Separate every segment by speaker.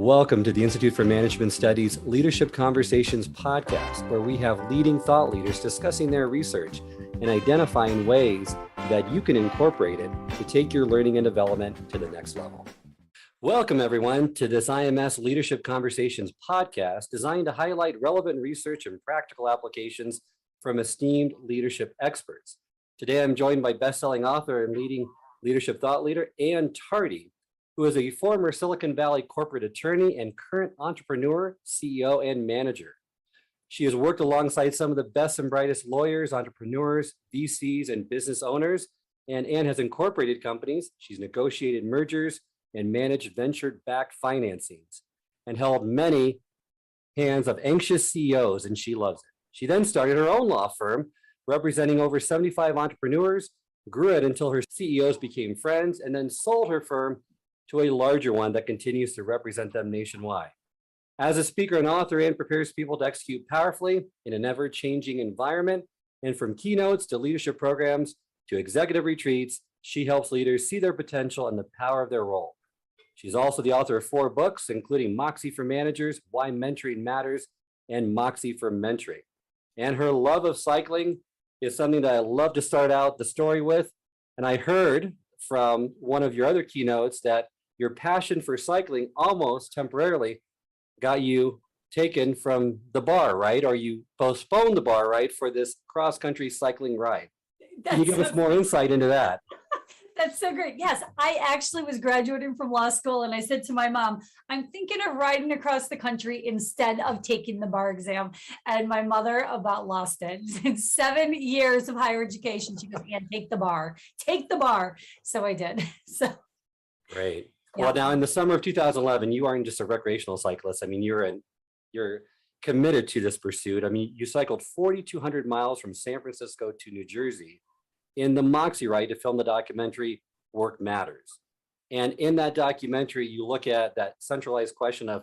Speaker 1: Welcome to the Institute for Management Studies Leadership Conversations podcast, where we have leading thought leaders discussing their research and identifying ways that you can incorporate it to take your learning and development to the next level. Welcome, everyone, to this IMS Leadership Conversations podcast designed to highlight relevant research and practical applications from esteemed leadership experts. Today, I'm joined by best-selling author and leading leadership thought leader, Ann Tardy, who is a former Silicon Valley corporate attorney and current entrepreneur, CEO, and manager. She has worked alongside some of the best and brightest lawyers, entrepreneurs, VCs, and business owners, and Ann has incorporated companies. She's negotiated mergers and managed venture-backed financings and held many hands of anxious CEOs, and she loves it. She then started her own law firm, representing over 75 entrepreneurs, grew it until her CEOs became friends, and then sold her firm to a larger one that continues to represent them nationwide. As a speaker and author, Ann prepares people to execute powerfully in an ever-changing environment, and from keynotes to leadership programs to executive retreats, she helps leaders see their potential and the power of their role. She's also the author of 4 books, including Moxie for Managers, Why Mentoring Matters, and Moxie for Mentoring. And her love of cycling is something that I love to start out the story with. And I heard from one of your other keynotes that your passion for cycling almost temporarily got you taken from the bar, right? Or you postponed the bar, right, for this cross-country cycling ride. Can you give us more insight into that?
Speaker 2: That's so great. Yes, I actually was graduating from law school and I said to my mom, I'm thinking of riding across the country instead of taking the bar exam. And my mother about lost it. In 7 years of higher education, she goes, Ann, take the bar. Take the bar. So I did. So
Speaker 1: great.
Speaker 2: Yeah.
Speaker 1: Well, now in the summer of 2011, you aren't just a recreational cyclist. I mean, you're committed to this pursuit. I mean, you cycled 4,200 miles from San Francisco to New Jersey in the Moxie ride to film the documentary Work Matters. And in that documentary, you look at that centralized question of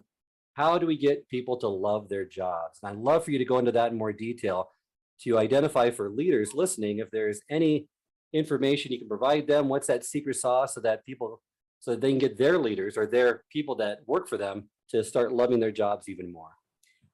Speaker 1: how do we get people to love their jobs? And I'd love for you to go into that in more detail to identify for leaders listening if there's any information you can provide them. What's that secret sauce so that they can get their leaders or their people that work for them to start loving their jobs even more?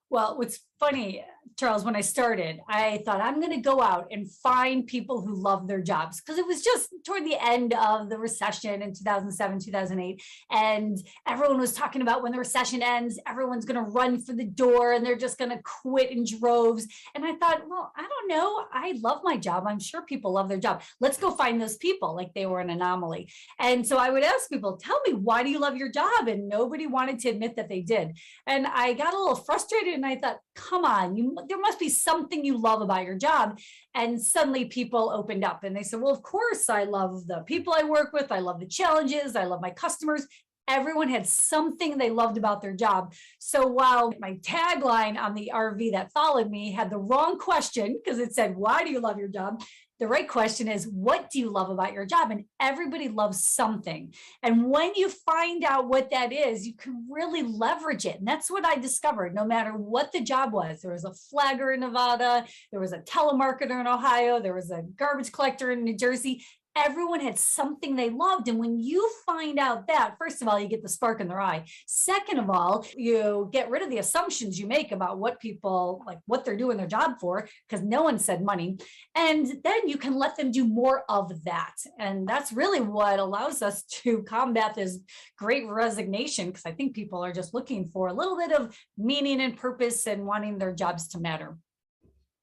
Speaker 2: Well, what's funny, Charles, when I started, I thought I'm going to go out and find people who love their jobs because it was just toward the end of the recession in 2007, 2008. And everyone was talking about when the recession ends, everyone's going to run for the door and they're just going to quit in droves. And I thought, well, I don't know. I love my job. I'm sure people love their job. Let's go find those people like they were an anomaly. And so I would ask people, tell me, why do you love your job? And nobody wanted to admit that they did. And I got a little frustrated and I thought, come on, there must be something you love about your job. And suddenly people opened up and they said, well, of course, I love the people I work with. I love the challenges. I love my customers. Everyone had something they loved about their job. So while my tagline on the RV that followed me had the wrong question because it said, why do you love your job? The right question is, what do you love about your job? And everybody loves something. And when you find out what that is, you can really leverage it. And that's what I discovered. No matter what the job was, there was a flagger in Nevada, there was a telemarketer in Ohio, there was a garbage collector in New Jersey. Everyone had something they loved. And when you find out that, first of all, you get the spark in their eye. Second of all, you get rid of the assumptions you make about what people, like what they're doing their job for, because no one said money. And then you can let them do more of that. And that's really what allows us to combat this great resignation, because I think people are just looking for a little bit of meaning and purpose and wanting their jobs to matter.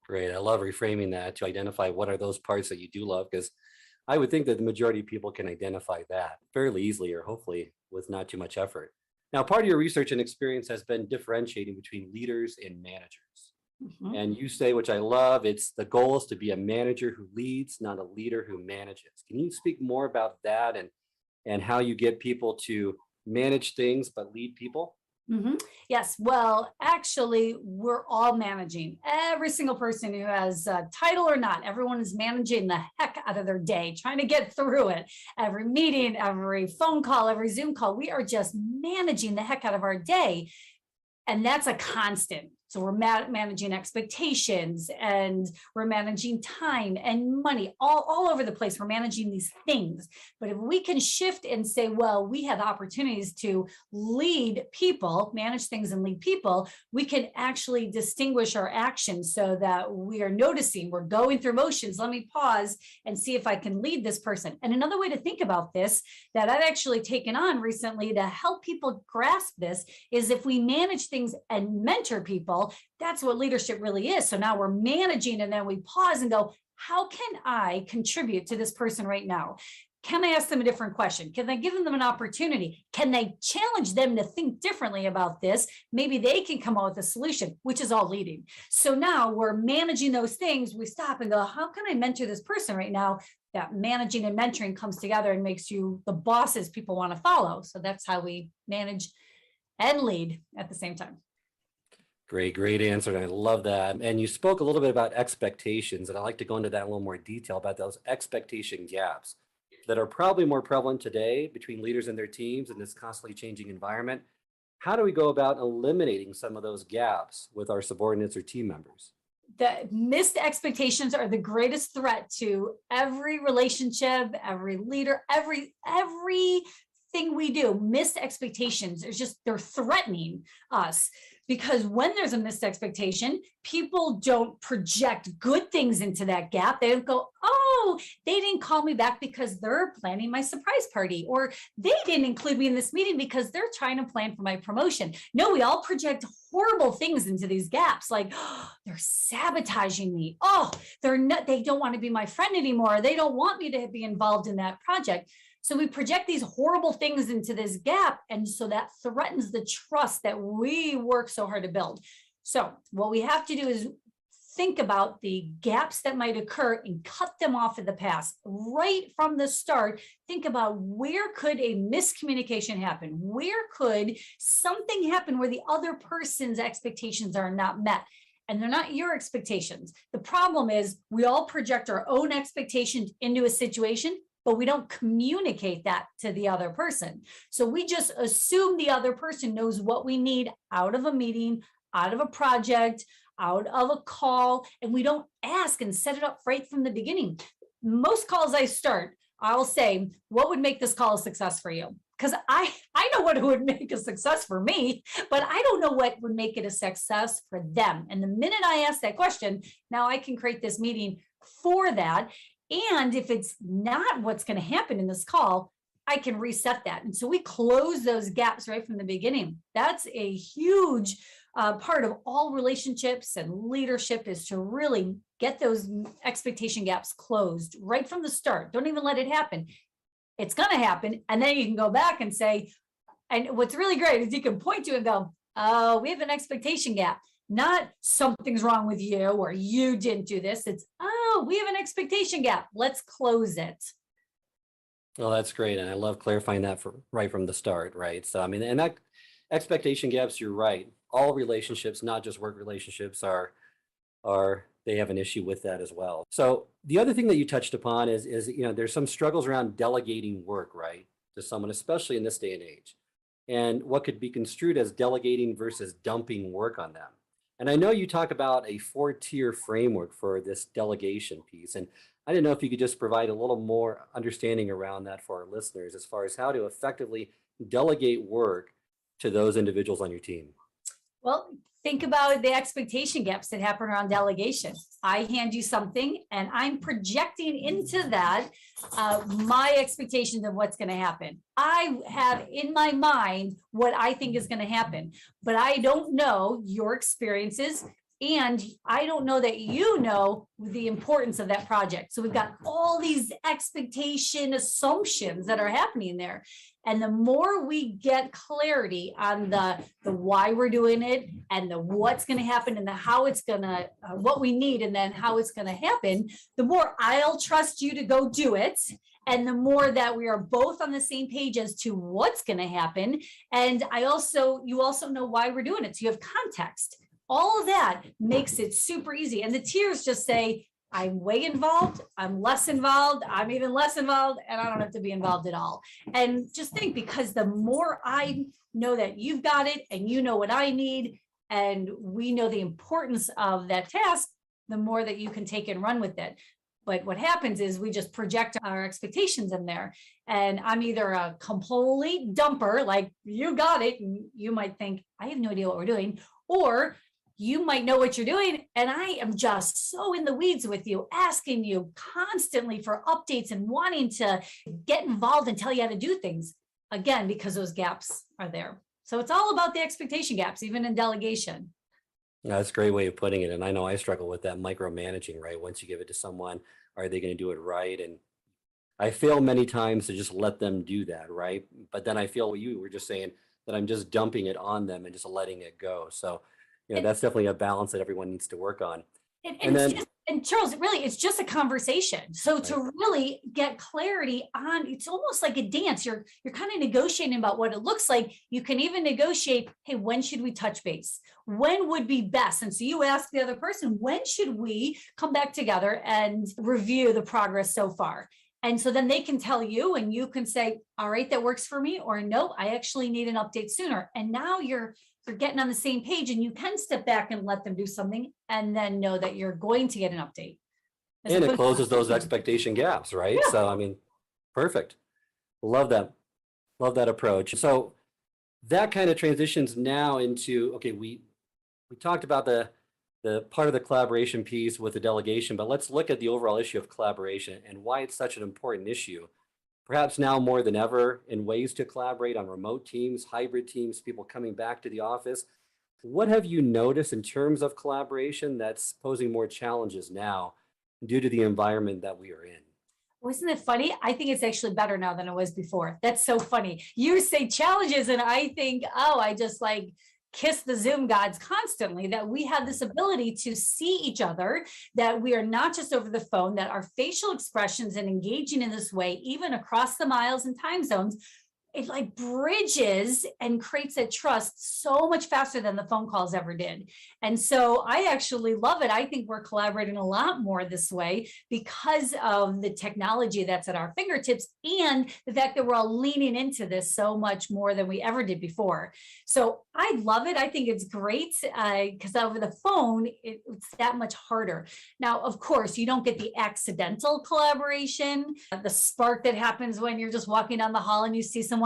Speaker 1: Great. I love reframing that to identify what are those parts that you do love, because I would think that the majority of people can identify that fairly easily or hopefully with not too much effort. Now, part of your research and experience has been differentiating between leaders and managers. Mm-hmm. And you say, which I love, it's the goal is to be a manager who leads, not a leader who manages. Can you speak more about that and how you get people to manage things but lead people?
Speaker 2: Mm-hmm. Yes. Well, actually, we're all managing. Every single person who has a title or not, everyone is managing the heck out of their day, trying to get through it. Every meeting, every phone call, every Zoom call, we are just managing the heck out of our day. And that's a constant. So we're managing expectations, and we're managing time and money all over the place. We're managing these things. But if we can shift and say, well, we have opportunities to lead people, manage things and lead people, we can actually distinguish our actions so that we are noticing, we're going through motions. Let me pause and see if I can lead this person. And another way to think about this that I've actually taken on recently to help people grasp this is if we manage things and mentor people, that's what leadership really is. So now we're managing, and then we pause and go, how can I contribute to this person right now? Can I ask them a different question? Can I give them an opportunity? Can I challenge them to think differently about this? Maybe they can come up with a solution, which is all leading. So now we're managing those things. We stop and go, how can I mentor this person right now? That managing and mentoring comes together and makes you the bosses people want to follow. So that's how we manage and lead at the same time.
Speaker 1: Great answer. And I love that. And you spoke a little bit about expectations, and I'd like to go into that in a little more detail about those expectation gaps that are probably more prevalent today between leaders and their teams in this constantly changing environment. How do we go about eliminating some of those gaps with our subordinates or team members?
Speaker 2: The missed expectations are the greatest threat to every relationship, every leader, everything we do. Missed expectations is just, they're threatening us. Because when there's a missed expectation, people don't project good things into that gap. They don't go, oh, they didn't call me back because they're planning my surprise party, or they didn't include me in this meeting because they're trying to plan for my promotion. No, we all project horrible things into these gaps, like, oh, they're sabotaging me. Oh, they don't want to be my friend anymore. They don't want me to be involved in that project. So we project these horrible things into this gap. And so that threatens the trust that we work so hard to build. So what we have to do is think about the gaps that might occur and cut them off at the pass. Right from the start, think about where could a miscommunication happen? Where could something happen where the other person's expectations are not met? And they're not your expectations. The problem is we all project our own expectations into a situation, but we don't communicate that to the other person. So we just assume the other person knows what we need out of a meeting, out of a project, out of a call, and we don't ask and set it up right from the beginning. Most calls I start, I'll say, what would make this call a success for you? Because I know what would make a success for me, but I don't know what would make it a success for them. And the minute I ask that question, now I can create this meeting for that. And if it's not what's going to happen in this call, I can reset that. And so we close those gaps right from the beginning. That's a huge part of all relationships and leadership, is to really get those expectation gaps closed right from the start. Don't even let it happen. It's going to happen. And then you can go back and say, and what's really great is you can point to it and go, oh, we have an expectation gap. Not something's wrong with you or you didn't do this. It's, oh, we have an expectation gap. Let's close it.
Speaker 1: Well, that's great. And I love clarifying that right from the start, right? So, I mean, and that expectation gaps, you're right. All relationships, not just work relationships, they have an issue with that as well. So the other thing that you touched upon is, there's some struggles around delegating work, right, to someone, especially in this day and age, and what could be construed as delegating versus dumping work on them. And I know you talk about a 4-tier framework for this delegation piece. And I didn't know if you could just provide a little more understanding around that for our listeners as far as how to effectively delegate work to those individuals on your team.
Speaker 2: Well, think about the expectation gaps that happen around delegation. I hand you something and I'm projecting into that my expectations of what's going to happen. I have in my mind what I think is going to happen, but I don't know your experiences. And I don't know that you know the importance of that project. So we've got all these expectation assumptions that are happening there. And the more we get clarity on the why we're doing it and the what's going to happen and the how it's going to, what we need and then how it's going to happen, the more I'll trust you to go do it. And the more that we are both on the same page as to what's going to happen. And you also know why we're doing it. So you have context. All of that makes it super easy. And the tiers just say, I'm way involved, I'm less involved, I'm even less involved, and I don't have to be involved at all. And just think, because the more I know that you've got it and you know what I need, and we know the importance of that task, the more that you can take and run with it. But what happens is we just project our expectations in there. And I'm either a complete dumper, like you got it, and you might think, I have no idea what we're doing, or you might know what you're doing, and I am just so in the weeds with you, asking you constantly for updates and wanting to get involved and tell you how to do things. Again, because those gaps are there. So it's all about the expectation gaps, even in delegation.
Speaker 1: Yeah, that's a great way of putting it. And I know I struggle with that micromanaging, right? Once you give it to someone, are they going to do it right? And I fail many times to just let them do that, right? But then I feel what you were just saying, that I'm just dumping it on them and just letting it go. So,
Speaker 2: And,
Speaker 1: that's definitely a balance that everyone needs to work on.
Speaker 2: and it's just, and Charles, really, it's just a conversation. So
Speaker 1: Right.
Speaker 2: to really get clarity on, it's almost like a dance. You're kind of negotiating about what it looks like. You can even negotiate, hey, when should we touch base? When would be best? And so you ask the other person, when should we come back together and review the progress so far? And so then they can tell you, and you can say, all right, that works for me, or no, I actually need an update sooner. And now you're getting on the same page, and you can step back and let them do something and then know that you're going to get an update.
Speaker 1: And it closes those expectation gaps, right?
Speaker 2: Yeah.
Speaker 1: So, I mean, perfect. Love that. Love that approach. So that kind of transitions now into, okay, we talked about the part of the collaboration piece with the delegation, but let's look at the overall issue of collaboration and why it's such an important issue. Perhaps now more than ever, in ways to collaborate on remote teams, hybrid teams, people coming back to the office. What have you noticed in terms of collaboration that's posing more challenges now due to the environment that we are in?
Speaker 2: Wasn't it funny? I think it's actually better now than it was before. That's so funny. You say challenges, and I think, oh, I just like kiss the Zoom gods constantly, that we have this ability to see each other, that we are not just over the phone, that our facial expressions and engaging in this way, even across the miles and time zones, it like bridges and creates that trust so much faster than the phone calls ever did. And so I actually love it. I think we're collaborating a lot more this way because of the technology that's at our fingertips and the fact that we're all leaning into this so much more than we ever did before. So I love it. I think it's great because over the phone, it's that much harder. Now, of course, you don't get the accidental collaboration, the spark that happens when you're just walking down the hall and you see someone.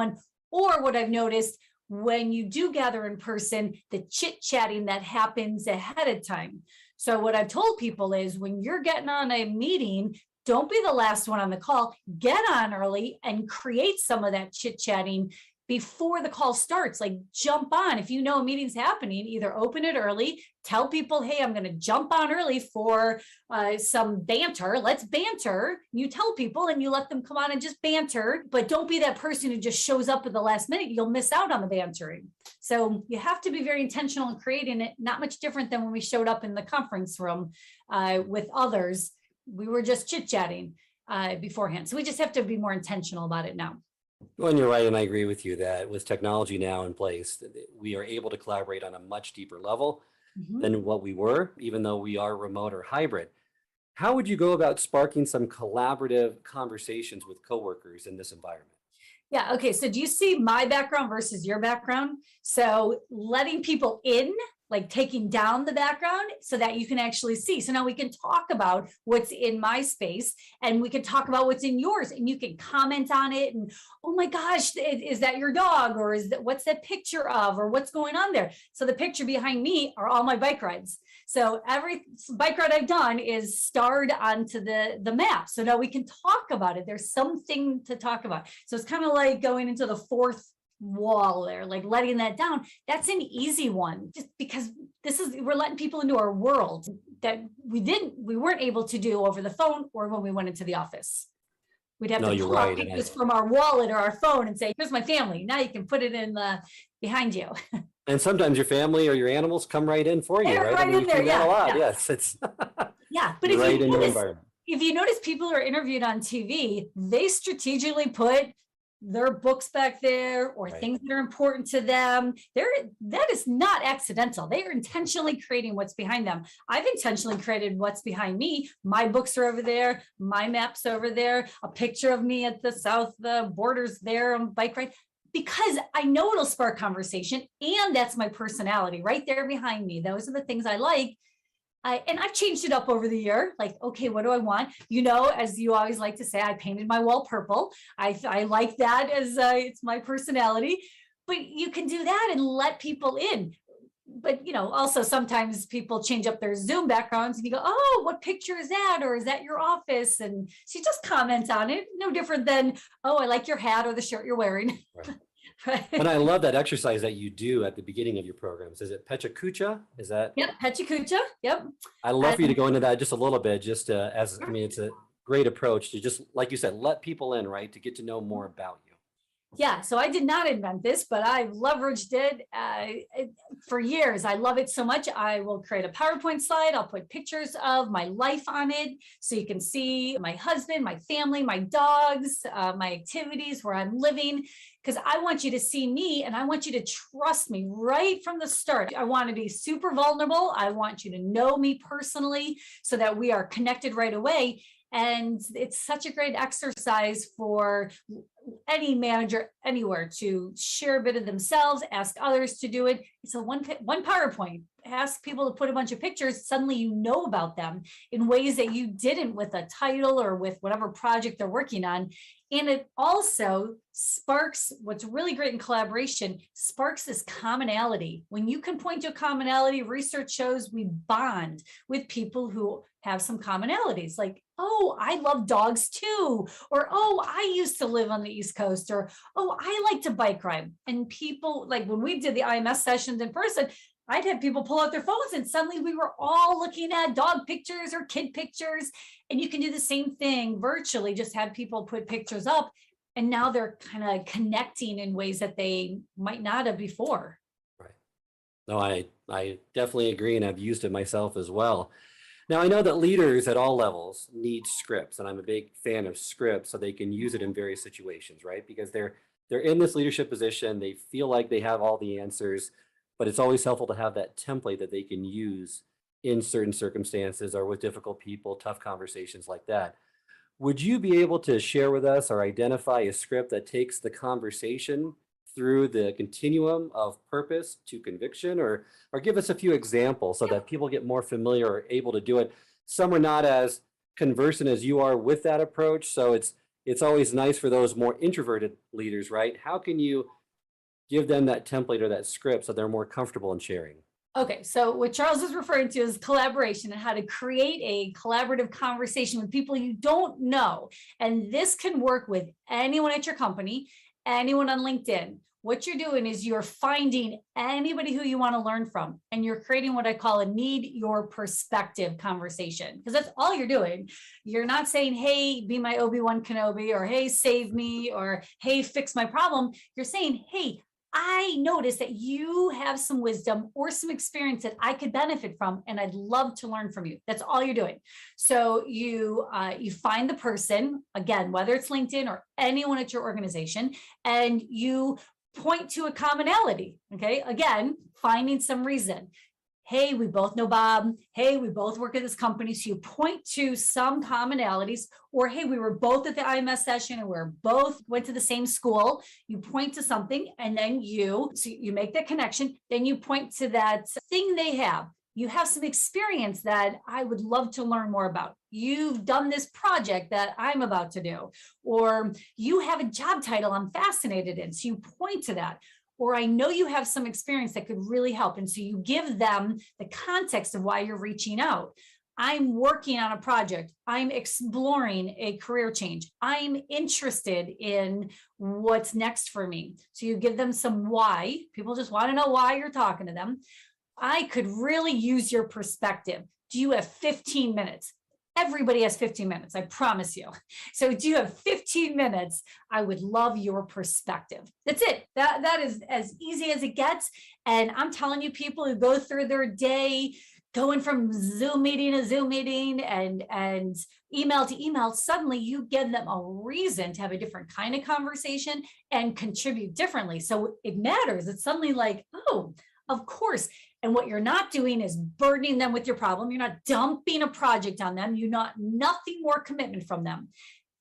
Speaker 2: Or what I've noticed when you do gather in person, the chit-chatting that happens ahead of time. So what I've told people is when you're getting on a meeting, don't be the last one on the call. Get on early and create some of that chit-chatting before the call starts. Like jump on. If you know a meeting's happening, either open it early, tell people, hey, I'm going to jump on early for some banter. Let's banter. You tell people and you let them come on and just banter, but don't be that person who just shows up at the last minute. You'll miss out on the bantering. So you have to be very intentional in creating it. Not much different than when we showed up in the conference room with others. We were just chit-chatting beforehand. So we just have to be more intentional about it now.
Speaker 1: Well, and you're right, and I agree with you that with technology now in place, we are able to collaborate on a much deeper level than what we were, even though we are remote or hybrid. How would you go about sparking some collaborative conversations with coworkers in this environment?
Speaker 2: Yeah. Okay. So do you see my background versus your background? So letting people in, like taking down the background so that you can actually see. So now we can talk about what's in my space and we can talk about what's in yours and you can comment on it. And, oh my gosh, is that your dog? Or is that, what's that picture of, or what's going on there? So the picture behind me are all my bike rides. So every bike ride I've done is starred onto the map. So now we can talk about it. There's something to talk about. So it's kind of like going into the fourth wall there, like letting that down. That's an easy one, just because we're letting people into our world that we weren't able to do over the phone or when we went into the office. We'd have to pull out pictures from our wallet or our phone and say, here's my family. Now you can put it in behind you.
Speaker 1: And sometimes your family or your animals come right in for you, right?
Speaker 2: Right in there, yeah.
Speaker 1: A lot. Yes, it's
Speaker 2: yeah. But if you notice people are interviewed on TV, they strategically put their books back there or things that are important to them. That is not accidental. They are intentionally creating what's behind them. I've intentionally created what's behind me. My books are over there. My map's over there. A picture of me at the south, the borders there on bike ride, because I know it'll spark conversation, and that's my personality right there behind me. Those are the things I like. And I've changed it up over the year. Like, okay, what do I want? As you always like to say, I painted my wall purple. I like that as it's my personality. But you can do that and let people in. But, also sometimes people change up their Zoom backgrounds and you go, oh, what picture is that? Or is that your office? And so you just comment on it. No different than, oh, I like your hat or the shirt you're wearing.
Speaker 1: Right. And I love that exercise that you do at the beginning of your programs. Is it Pecha Kucha? Is that?
Speaker 2: Yep, Pecha Kucha. Yep.
Speaker 1: I'd love for you to go into that just a little bit, it's a great approach to just, like you said, let people in, right? To get to know more about you.
Speaker 2: Yeah, so I did not invent this, but I've leveraged it for years. I love it so much. I will create a PowerPoint slide. I'll put pictures of my life on it so you can see my husband, my family, my dogs, my activities, where I'm living, because I want you to see me and I want you to trust me right from the start. I want to be super vulnerable. I want you to know me personally so that we are connected right away. And it's such a great exercise for any manager anywhere to share a bit of themselves, ask others to do it. It's a one PowerPoint. Ask people to put a bunch of pictures. Suddenly you know about them in ways that you didn't with a title or with whatever project they're working on. And it also sparks, what's really great in collaboration, sparks this commonality. When you can point to a commonality, research shows we bond with people who have some commonalities, like, oh, I love dogs too, or, oh, I used to live on the East Coast, or, oh, I like to bike ride. And people, like when we did the IMS sessions in person, I'd have people pull out their phones and suddenly we were all looking at dog pictures or kid pictures. And you can do the same thing virtually, just have people put pictures up, and now they're kind of connecting in ways that they might not have before.
Speaker 1: Right. No, I definitely agree, and I've used it myself as well. Now, I know that leaders at all levels need scripts, and I'm a big fan of scripts so they can use it in various situations, right? Because they're in this leadership position, they feel like they have all the answers, but it's always helpful to have that template that they can use in certain circumstances or with difficult people, tough conversations like that. Would you be able to share with us or identify a script that takes the conversation through the continuum of purpose to conviction, or give us a few examples so that people get more familiar or able to do it? Some are not as conversant as you are with that approach. So it's always nice for those more introverted leaders, right? How can you give them that template or that script so they're more comfortable in sharing?
Speaker 2: Okay, so what Charles is referring to is collaboration and how to create a collaborative conversation with people you don't know. And this can work with anyone at your company, anyone on LinkedIn. What you're doing is you're finding anybody who you want to learn from, and you're creating what I call a need your perspective conversation, because that's all you're doing. You're not saying, hey, be my Obi-Wan Kenobi, or hey, save me, or hey, fix my problem. You're saying, hey, I noticed that you have some wisdom or some experience that I could benefit from, and I'd love to learn from you. That's all you're doing. So you find the person, again, whether it's LinkedIn or anyone at your organization, and you point to a commonality. Okay, again, finding some reason. Hey, we both know Bob. Hey, we both work at this company. So you point to some commonalities, or hey, we were both at the IMS session and we're both went to the same school. You point to something, and then you make that connection. Then you point to that thing they have. You have some experience that I would love to learn more about. You've done this project that I'm about to do, or you have a job title I'm fascinated in. So you point to that. Or I know you have some experience that could really help. And so you give them the context of why you're reaching out. I'm working on a project. I'm exploring a career change. I'm interested in what's next for me. So you give them some why. People just want to know why you're talking to them. I could really use your perspective. Do you have 15 minutes? Everybody has 15 minutes, I promise you. So do you have 15 minutes? I would love your perspective. That's it. That is as easy as it gets. And I'm telling you, people who go through their day going from Zoom meeting to Zoom meeting and email to email, suddenly you give them a reason to have a different kind of conversation and contribute differently. So it matters. It's suddenly like, oh, of course. And what you're not doing is burdening them with your problem. You're not dumping a project on them. You not nothing more commitment from them.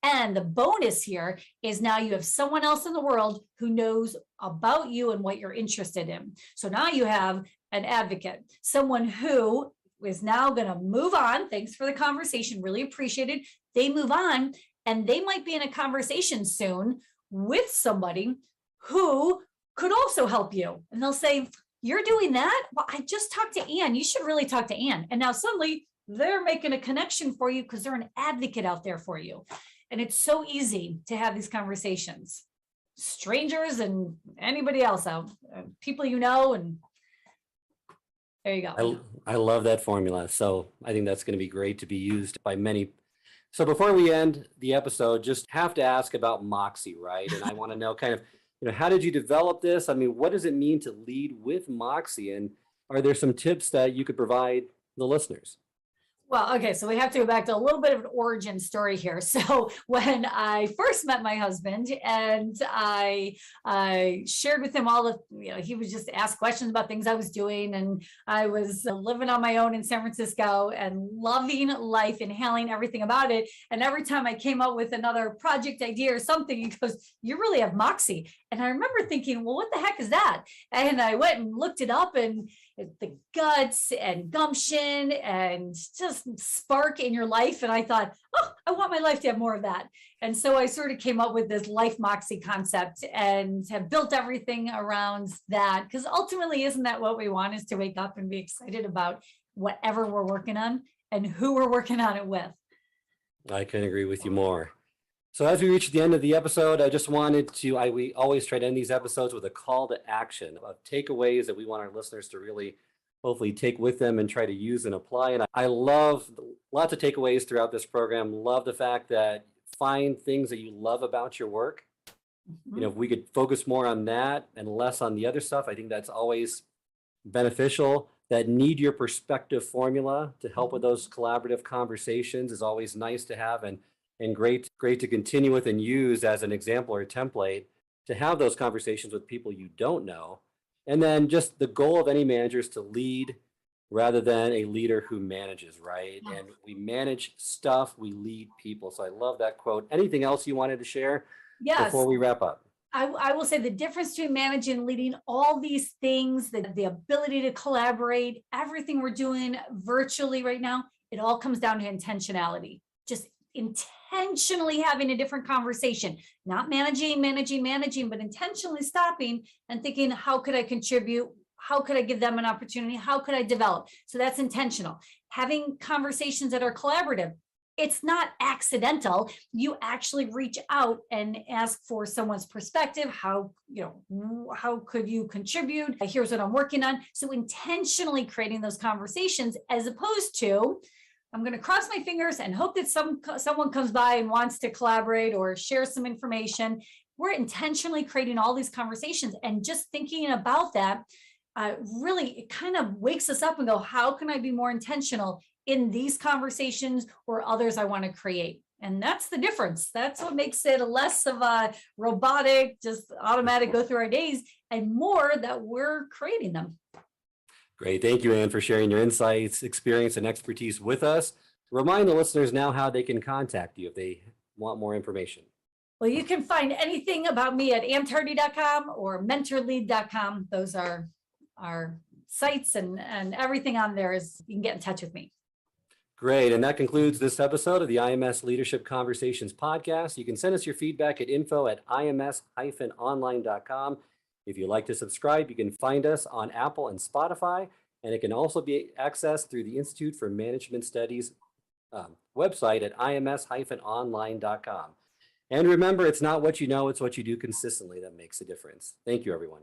Speaker 2: And the bonus here is now you have someone else in the world who knows about you and what you're interested in. So now you have an advocate, someone who is now going to move on. Thanks for the conversation. Really appreciate it. They move on and they might be in a conversation soon with somebody who could also help you. And they'll say, you're doing that? Well, I just talked to Ann. You should really talk to Ann. And now suddenly they're making a connection for you because they're an advocate out there for you. And it's so easy to have these conversations. Strangers and anybody else out, people you know, and there you go.
Speaker 1: I love that formula. So I think that's going to be great to be used by many. So before we end the episode, just have to ask about Moxie, right? And I want to know kind of, how did you develop this? I mean, what does it mean to lead with Moxie? And are there some tips that you could provide the listeners?
Speaker 2: Well, okay, so we have to go back to a little bit of an origin story here. So when I first met my husband and I shared with him all the, he would just ask questions about things I was doing. And I was living on my own in San Francisco and loving life, inhaling everything about it. And every time I came up with another project idea or something, he goes, you really have Moxie. And I remember thinking, well, what the heck is that? And I went and looked it up, and the guts and gumption and just spark in your life. And I thought, oh, I want my life to have more of that. And so I sort of came up with this life Moxie concept and have built everything around that. Because ultimately, isn't that what we want, is to wake up and be excited about whatever we're working on and who we're working on it with.
Speaker 1: I couldn't agree with you more. So as we reach the end of the episode, I just wanted to, we always try to end these episodes with a call to action of takeaways that we want our listeners to really hopefully take with them and try to use and apply. And I love lots of takeaways throughout this program. Love the fact that find things that you love about your work.
Speaker 2: Mm-hmm.
Speaker 1: If we could focus more on that and less on the other stuff, I think that's always beneficial. That need your perspective formula to help with those collaborative conversations is always nice to have, and great to continue with and use as an example or a template to have those conversations with people you don't know. And then just the goal of any manager is to lead rather than a leader who manages, right?
Speaker 2: Yeah.
Speaker 1: And we manage stuff, we lead people. So I love that quote. Anything else you wanted to share before we wrap up?
Speaker 2: I will say the difference between managing and leading, all these things, the ability to collaborate, everything we're doing virtually right now, it all comes down to intentionality. Just intentionally having a different conversation, not managing, but intentionally stopping and thinking, how could I contribute? How could I give them an opportunity? How could I develop? So that's intentional. Having conversations that are collaborative. It's not accidental. You actually reach out and ask for someone's perspective. How could you contribute? Here's what I'm working on. So intentionally creating those conversations, as opposed to, I'm going to cross my fingers and hope that someone comes by and wants to collaborate or share some information. We're intentionally creating all these conversations, and just thinking about that really, it kind of wakes us up and go, how can I be more intentional in these conversations or others I want to create? And that's the difference. That's what makes it less of a robotic, just automatic go through our days, and more that we're creating them.
Speaker 1: Great. Thank you, Ann, for sharing your insights, experience, and expertise with us. Remind the listeners now how they can contact you if they want more information.
Speaker 2: Well, you can find anything about me at anntardy.com or mentorlead.com. Those are our sites, and everything on there is, you can get in touch with me.
Speaker 1: Great. And that concludes this episode of the IMS Leadership Conversations podcast. You can send us your feedback at info@ims-online.com. If you'd like to subscribe, you can find us on Apple and Spotify, and it can also be accessed through the Institute for Management Studies website at ims-online.com. And remember, it's not what you know, it's what you do consistently that makes a difference. Thank you, everyone.